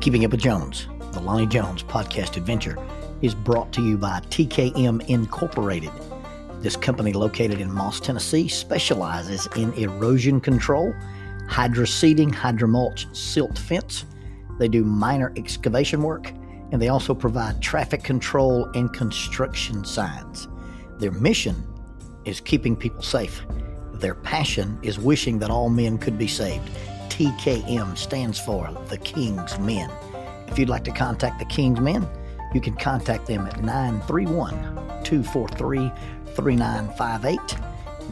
Keeping Up with Jones, the Lonnie Jones podcast adventure, is brought to you by TKM Incorporated. This company, located in Moss, Tennessee, specializes in erosion control, hydroseeding, hydromulch, silt fence. They do minor excavation work, and they also provide traffic control and construction signs. Their mission is keeping people safe. Their passion is wishing that all men could be saved. TKM stands for The King's Men. If you'd like to contact The King's Men, you can contact them at 931-243-3958,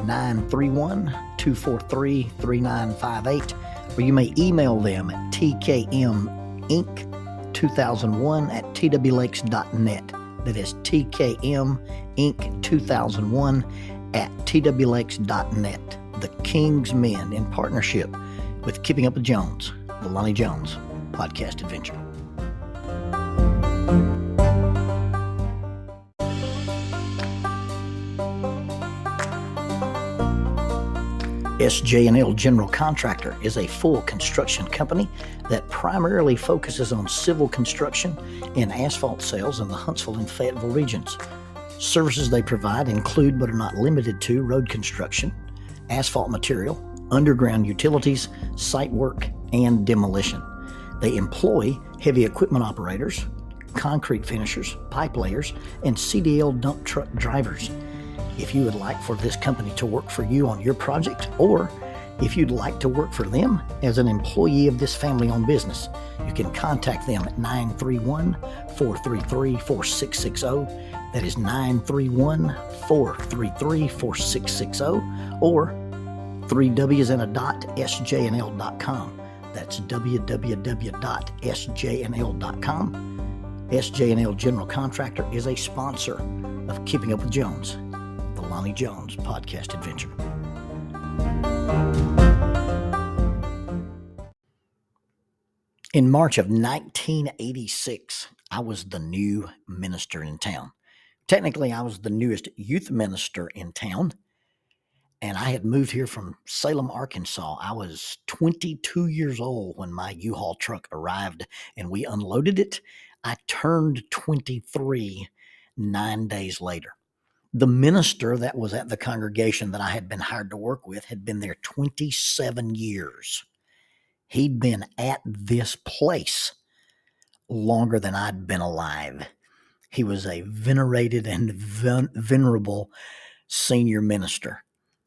931-243-3958, or you may email them at tkminc2001@twlakes.net. That is tkminc2001@twlakes.net. The King's Men, in partnership with Keeping Up with Jones, the Lonnie Jones podcast adventure. SJ&L General Contractor is a full construction company that primarily focuses on civil construction and asphalt sales in the Huntsville and Fayetteville regions. Services they provide include, but are not limited to, road construction, asphalt material, underground utilities, site work, and demolition. They employ heavy equipment operators, concrete finishers, pipe layers, and CDL dump truck drivers. If you would like for this company to work for you on your project, or if you'd like to work for them as an employee of this family-owned business, you can contact them at 931-433-4660. That is 931-433-4660, or 3W's and a dot, sjnl.com. That's www.sjnl.com. SJ&L General Contractor is a sponsor of Keeping Up with Jones, the Lonnie Jones podcast adventure. In March of 1986, I was the new minister in town. Technically, I was the newest youth minister in town, and I had moved here from Salem, Arkansas. I was 22 years old when my U-Haul truck arrived and we unloaded it. I turned 23 9 days later. The minister that was at the congregation that I had been hired to work with had been there 27 years. He'd been at this place longer than I'd been alive. He was a venerated and venerable senior minister.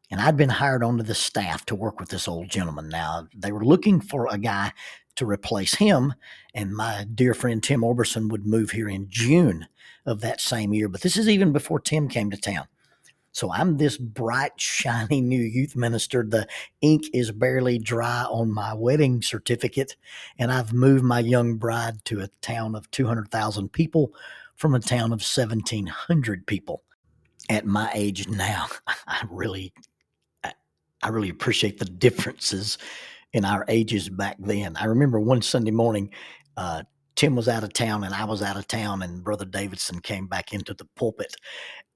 And I'd been hired onto the staff to work with this old gentleman. Now, they were looking for a guy to replace him, and my dear friend Tim Oberson would move here in June of that same year. But this is even before Tim came to town. So I'm this bright, shiny new youth minister. The ink is barely dry on my wedding certificate, and I've moved my young bride to a town of 200,000 people from a town of 1,700 people. At my age now, I really appreciate the differences in our ages back then. I remember one Sunday morning, Tim was out of town and I was out of town, and Brother Davidson came back into the pulpit,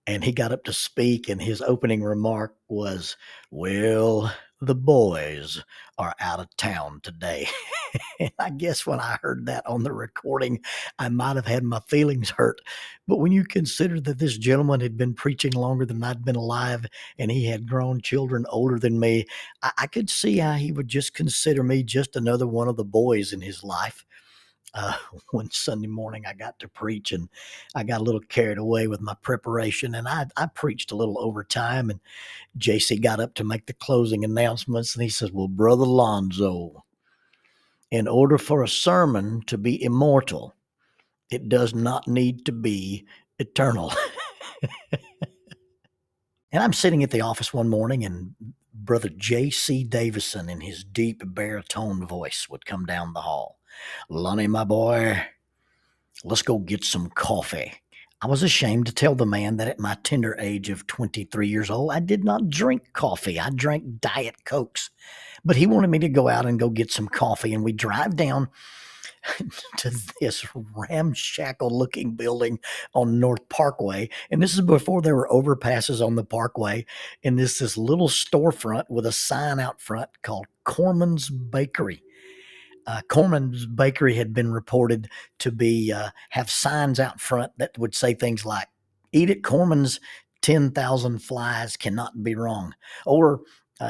and he got up to speak, and his opening remark was, "Well, the boys are out of town today." And I guess when I heard that on the recording, I might have had my feelings hurt. But when you consider that this gentleman had been preaching longer than I'd been alive, and he had grown children older than me, I could see how he would just consider me just another one of the boys in his life. One Sunday morning, I got to preach, and I got a little carried away with my preparation, and I preached a little overtime, and JC got up to make the closing announcements, and he says, "Well, Brother Lonzo, in order for a sermon to be immortal, it does not need to be eternal." And I'm sitting at the office one morning, and Brother J.C. Davison, in his deep baritone voice, would come down the hall. "Lonnie, my boy, let's go get some coffee." I was ashamed to tell the man that at my tender age of 23 years old, I did not drink coffee. I drank Diet Cokes. But he wanted me to go out and go get some coffee, and we drive down to this ramshackle looking building on North Parkway. And this is before there were overpasses on the Parkway. And this little storefront with a sign out front called Corman's Bakery. Corman's Bakery had been reported to be have signs out front that would say things like "Eat at Corman's, 10,000 flies cannot be wrong," or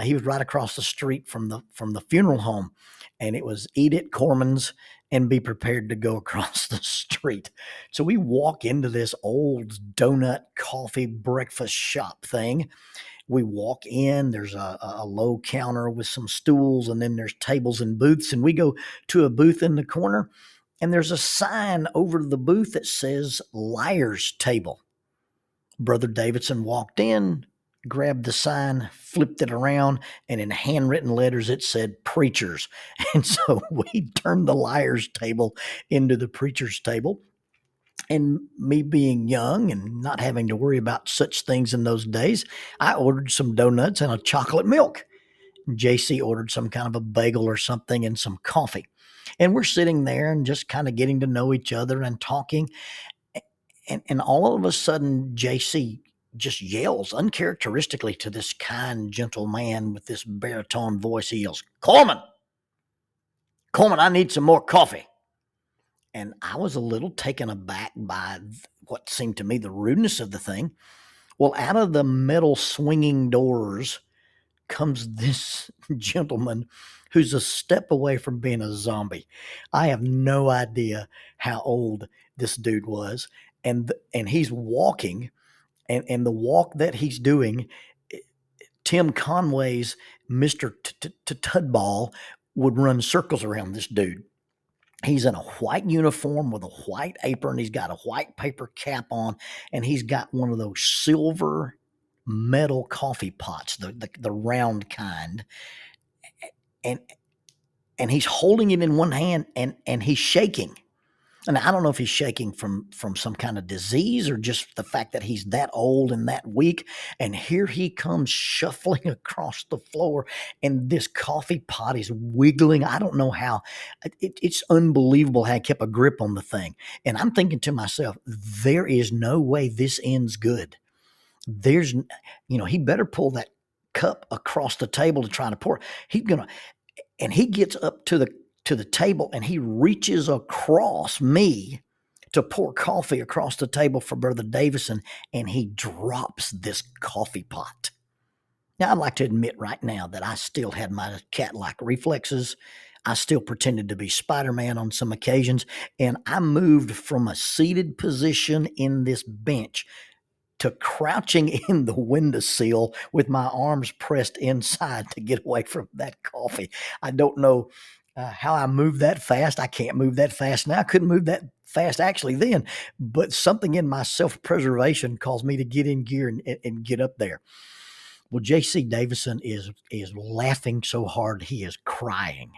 he was right across the street from the funeral home, and it was "Eat at Corman's and be prepared to go across the street." So we walk into this old donut, coffee, breakfast shop thing. We walk in, there's a low counter with some stools, and then there's tables and booths. And we go to a booth in the corner, and there's a sign over the booth that says Liar's Table. Brother Davidson walked in, grabbed the sign, flipped it around, and in handwritten letters it said Preachers. And so we turned the Liar's Table into the Preacher's Table. And me being young and not having to worry about such things in those days, I ordered some donuts and a chocolate milk. JC ordered some kind of a bagel or something and some coffee. And we're sitting there and just kind of getting to know each other and talking. And all of a sudden, JC just yells uncharacteristically to this kind, gentle man with this baritone voice. He yells, Coleman, I need some more coffee. And I was a little taken aback by what seemed to me the rudeness of the thing. Well, out of the metal swinging doors comes this gentleman who's a step away from being a zombie. I have no idea how old this dude was. And he's walking, and the walk that he's doing, Tim Conway's Mr. Tudball would run circles around this dude. He's in a white uniform with a white apron. He's got a white paper cap on, and he's got one of those silver metal coffee pots, the round kind. And he's holding it in one hand, and he's shaking. And I don't know if he's shaking from some kind of disease or just the fact that he's that old and that weak. And here he comes shuffling across the floor, and this coffee pot is wiggling. I don't know how. It's unbelievable how he kept a grip on the thing. And I'm thinking to myself, there is no way this ends good. He better pull that cup across the table to try to pour. And he gets up to the table, and he reaches across me to pour coffee across the table for Brother Davison, and he drops this coffee pot. Now, I'd like to admit right now that I still had my cat-like reflexes. I still pretended to be Spider-Man on some occasions, and I moved from a seated position in this bench to crouching in the windowsill with my arms pressed inside to get away from that coffee. I don't know how I moved that fast. I can't move that fast now. I couldn't move that fast actually then, but something in my self-preservation caused me to get in gear and get up there. Well, J.C. Davison is laughing so hard he is crying.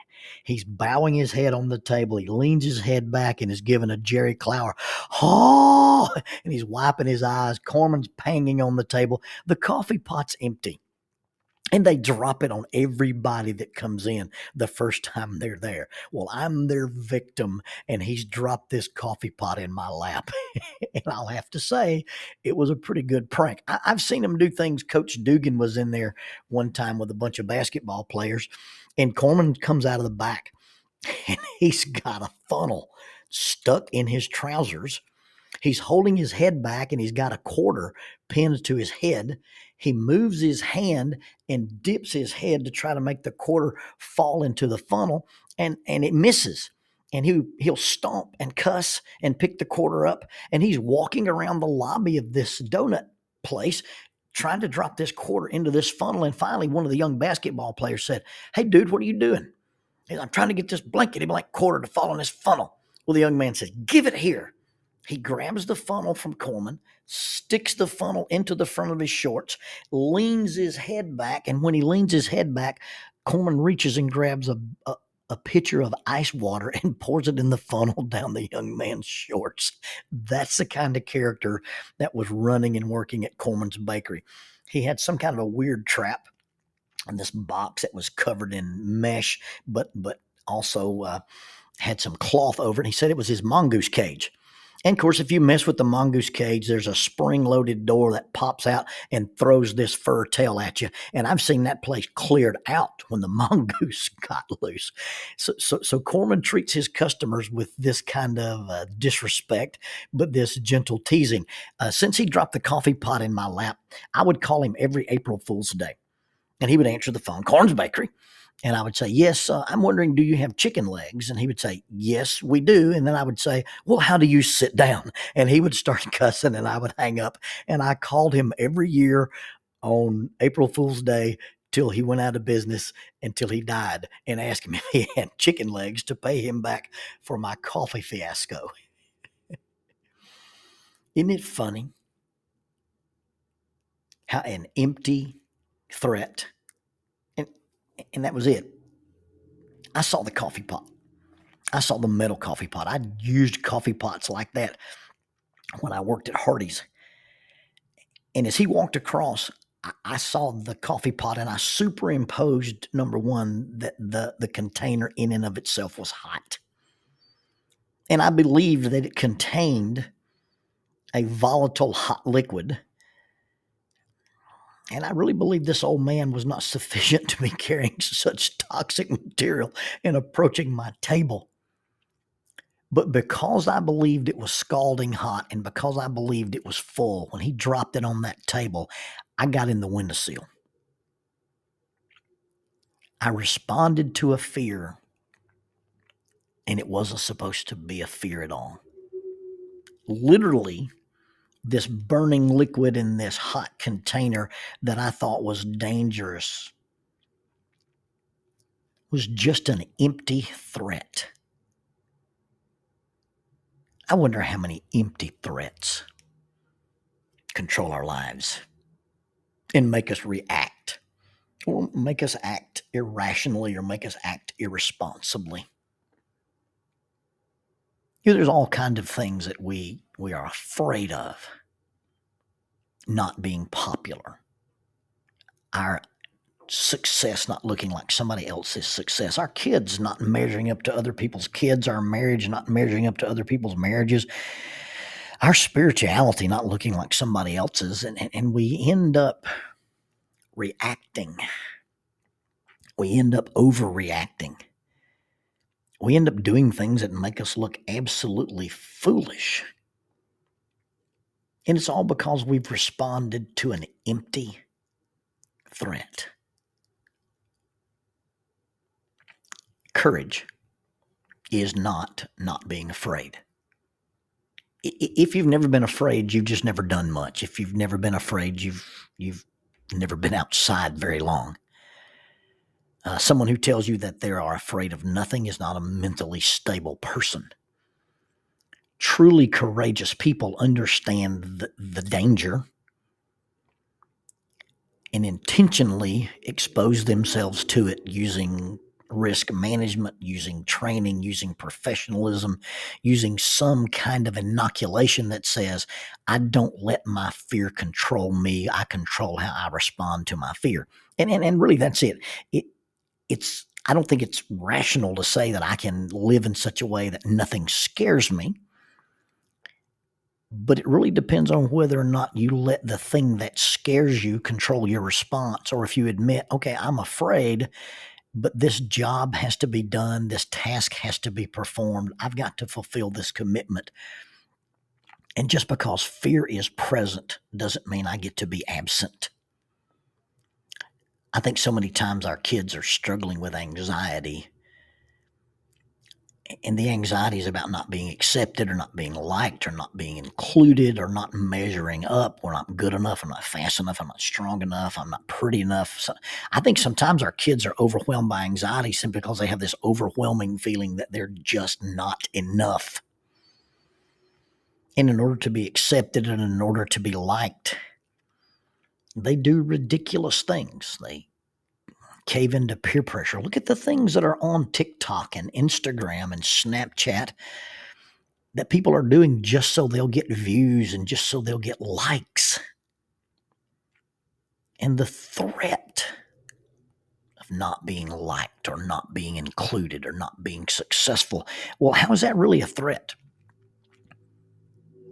He's bowing his head on the table. He leans his head back and is giving a Jerry Clower, oh, and he's wiping his eyes. Corman's banging on the table. The coffee pot's empty. And they drop it on everybody that comes in the first time they're there. Well, I'm their victim, and he's dropped this coffee pot in my lap. And I'll have to say, it was a pretty good prank. I've seen him do things. Coach Dugan was in there one time with a bunch of basketball players, and Corman comes out of the back, and he's got a funnel stuck in his trousers. He's holding his head back, and he's got a quarter pinned to his head. He moves his hand and dips his head to try to make the quarter fall into the funnel, and it misses. And he'll stomp and cuss and pick the quarter up, and he's walking around the lobby of this donut place trying to drop this quarter into this funnel. And finally, one of the young basketball players said, "Hey, dude, what are you doing?" "I'm trying to get this blankety blank quarter to fall in this funnel." Well, the young man says, "Give it here." He grabs the funnel from Coleman, sticks the funnel into the front of his shorts, leans his head back, and when he leans his head back, Coleman reaches and grabs a pitcher of ice water and pours it in the funnel down the young man's shorts. That's the kind of character that was running and working at Coleman's Bakery. He had some kind of a weird trap in this box that was covered in mesh, but also had some cloth over it. He said it was his mongoose cage. And of course, if you mess with the mongoose cage, there's a spring-loaded door that pops out and throws this fur tail at you. And I've seen that place cleared out when the mongoose got loose. So Corman treats his customers with this kind of disrespect, but this gentle teasing. Since he dropped the coffee pot in my lap, I would call him every April Fool's Day. And he would answer the phone, Corn's Bakery. And I would say, yes, I'm wondering, do you have chicken legs? And he would say, yes, we do. And then I would say, well, how do you sit down? And he would start cussing and I would hang up. And I called him every year on April Fool's Day till he went out of business, until he died, and asked him if he had chicken legs to pay him back for my coffee fiasco. Isn't it funny how an empty threat, and that was it. I saw the coffee pot. I saw the metal coffee pot. I used coffee pots like that when I worked at Hardee's. And as he walked across, I saw the coffee pot and I superimposed, number one, that the container in and of itself was hot. And I believed that it contained a volatile hot liquid. And I really believe this old man was not sufficient to be carrying such toxic material and approaching my table. But because I believed it was scalding hot and because I believed it was full, when he dropped it on that table, I got in the windowsill. I responded to a fear, and it wasn't supposed to be a fear at all. Literally, this burning liquid in this hot container that I thought was dangerous was just an empty threat. I wonder how many empty threats control our lives and make us react, or make us act irrationally, or make us act irresponsibly. There's all kinds of things that we are afraid of. Not being popular, our success not looking like somebody else's success, our kids not measuring up to other people's kids, our marriage not measuring up to other people's marriages, our spirituality not looking like somebody else's, and we end up reacting. We end up overreacting. We end up doing things that make us look absolutely foolish. And it's all because we've responded to an empty threat. Courage is not being afraid. If you've never been afraid, you've just never done much. If you've never been afraid, you've never been outside very long. Someone who tells you that they are afraid of nothing is not a mentally stable person. Truly courageous people understand the danger and intentionally expose themselves to it using risk management, using training, using professionalism, using some kind of inoculation that says, I don't let my fear control me. I control how I respond to my fear. And really that's it. I don't think it's rational to say that I can live in such a way that nothing scares me. But it really depends on whether or not you let the thing that scares you control your response, or if you admit, okay, I'm afraid, but this job has to be done. This task has to be performed. I've got to fulfill this commitment. And just because fear is present doesn't mean I get to be absent. I think so many times our kids are struggling with anxiety. And the anxiety is about not being accepted, or not being liked, or not being included, or not measuring up. We're not good enough. I'm not fast enough. I'm not strong enough. I'm not pretty enough. So I think sometimes our kids are overwhelmed by anxiety simply because they have this overwhelming feeling that they're just not enough. And in order to be accepted and in order to be liked, they do ridiculous things. They cave into peer pressure. Look at the things that are on TikTok and Instagram and Snapchat that people are doing just so they'll get views and just so they'll get likes. And the threat of not being liked, or not being included, or not being successful, well, how is that really a threat?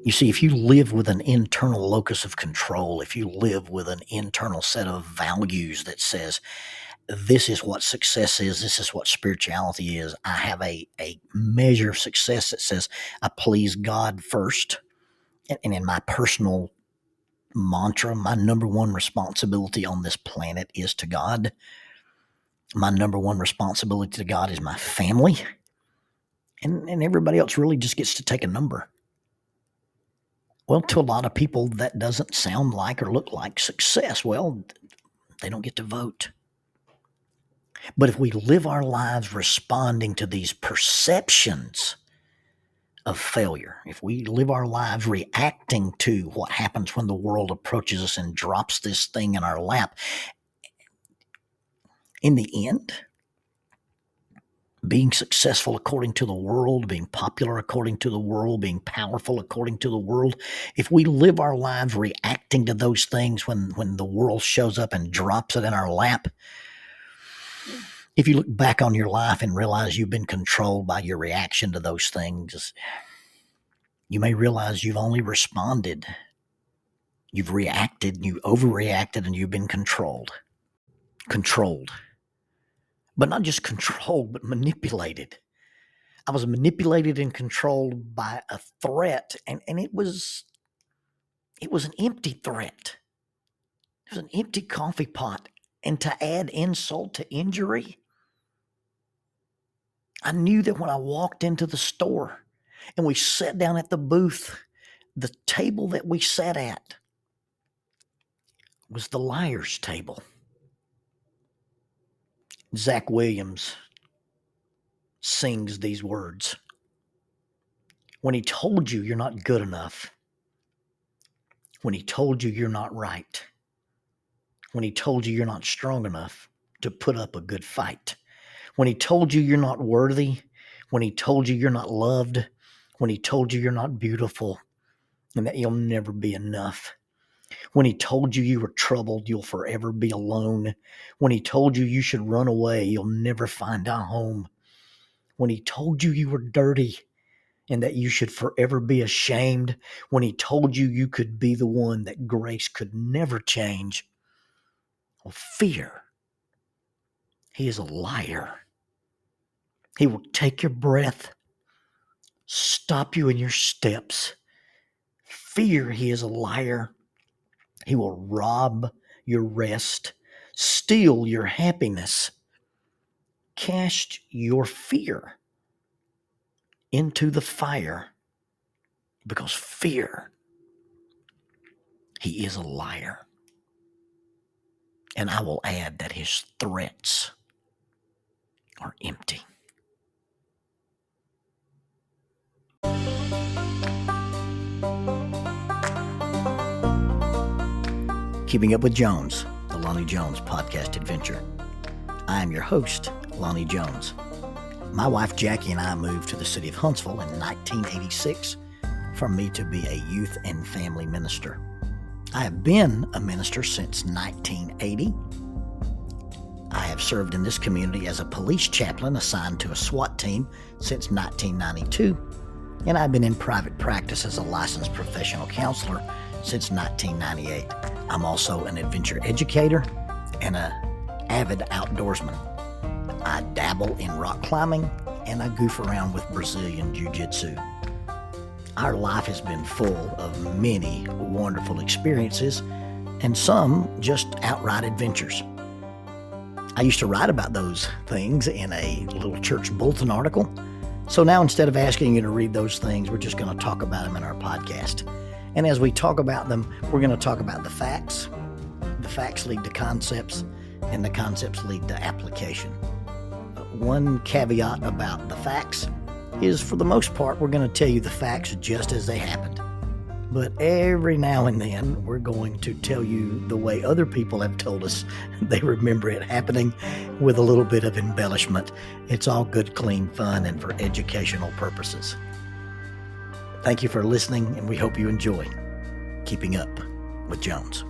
You see, if you live with an internal locus of control, if you live with an internal set of values that says, this is what success is, this is what spirituality is, I have a measure of success that says, I please God first. And in my personal mantra, my number one responsibility on this planet is to God. My number one responsibility to God is my family. And everybody else really just gets to take a number. Well, to a lot of people, that doesn't sound like or look like success. Well, they don't get to vote. But if we live our lives responding to these perceptions of failure, if we live our lives reacting to what happens when the world approaches us and drops this thing in our lap, in the end, being successful according to the world, being popular according to the world, being powerful according to the world, if we live our lives reacting to those things when the world shows up and drops it in our lap, if you look back on your life and realize you've been controlled by your reaction to those things, you may realize you've only responded. You've reacted, you overreacted, and you've been controlled. Controlled. But not just controlled, but manipulated. I was manipulated and controlled by a threat, and it was an empty threat. It was an empty coffee pot. And to add insult to injury, I knew that when I walked into the store and we sat down at the booth, the table that we sat at was the liar's table. Zach Williams sings these words. When he told you you're not good enough, when he told you you're not right, when he told you you're not strong enough to put up a good fight, when he told you you're not worthy, when he told you you're not loved, when he told you you're not beautiful and that you'll never be enough, when he told you you were troubled, you'll forever be alone, when he told you you should run away, you'll never find a home, when he told you you were dirty and that you should forever be ashamed, when he told you you could be the one that grace could never change. Well, fear. He is a liar. He will take your breath, stop you in your steps. Fear, he is a liar. He will rob your rest, steal your happiness. Cast your fear into the fire, because fear, he is a liar. And I will add that his threats are empty. Keeping Up with Jones, the Lonnie Jones podcast adventure. I am your host, Lonnie Jones. My wife Jackie and I moved to the city of Huntsville in 1986 for me to be a youth and family minister. I have been a minister since 1980. I have served in this community as a police chaplain assigned to a SWAT team since 1992, and I've been in private practice as a licensed professional counselor since 1998. I'm also an adventure educator and an avid outdoorsman. I dabble in rock climbing and I goof around with Brazilian Jiu-Jitsu. Our life has been full of many wonderful experiences and some just outright adventures. I used to write about those things in a little church bulletin article. So now instead of asking you to read those things, we're just going to talk about them in our podcast. And as we talk about them, we're going to talk about the facts. The facts lead to concepts, and the concepts lead to application. One caveat about the facts is, for the most part, we're going to tell you the facts just as they happened. But every now and then, we're going to tell you the way other people have told us they remember it happening, with a little bit of embellishment. It's all good, clean fun and for educational purposes. Thank you for listening, and we hope you enjoy Keeping Up with Jones.